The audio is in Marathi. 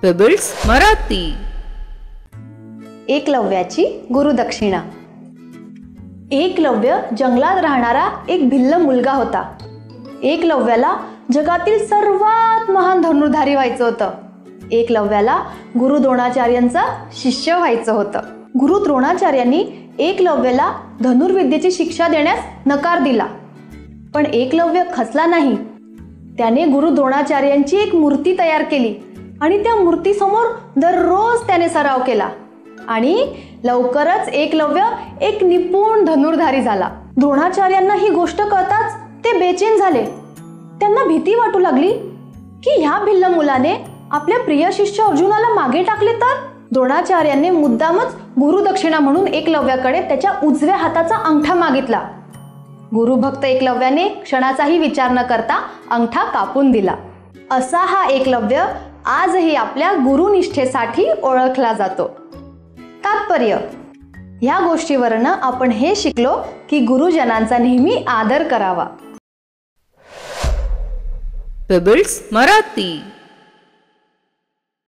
पेबल्स मराठी. एकलव्याची गुरुदक्षिणा. एकलव्य जंगलात राहणारा एक भिल्ल मुलगा होता. एकलव्याला जगातील सर्वात महान धनुर्धारी व्हायचं होतं. एकलव्याला गुरु द्रोणाचार्यांचा शिष्य व्हायचं होतं. गुरु द्रोणाचार्यांनी एकलव्याला धनुर्विद्येची शिक्षा देण्यास नकार दिला. पण एकलव्य खचला नाही. त्याने गुरु द्रोणाचार्यांची एक मूर्ती तयार केली आणि त्या मूर्तीसमोर दररोज त्याने सराव केला आणि लवकरच एकलव्य एक निपुण धनुर्धारी झाला. द्रोणाचार्यांना ही गोष्ट कळताच ते बेचैन झाले. त्यांना भीती वाटू लागली की ह्या भिल्ल मुलाने आपल्या प्रिय शिष्य अर्जुनाला मागे टाकले तर. द्रोणाचार्यांनी मुद्दामच गुरुदक्षिणा म्हणून एकलव्याकडे त्याच्या उजव्या हाताचा अंगठा मागितला. गुरुभक्त एकलव्याने क्षणाचाही विचार न करता अंगठा कापून दिला. असा हा एकलव्य आजही आपल्या गुरुनिष्ठेसाठी ओळखला जातो. तात्पर्य: या गोष्टीवरनं आपण हे शिकलो की गुरुजनांचा नेहमी आदर करावा. पेबल्स मराठी.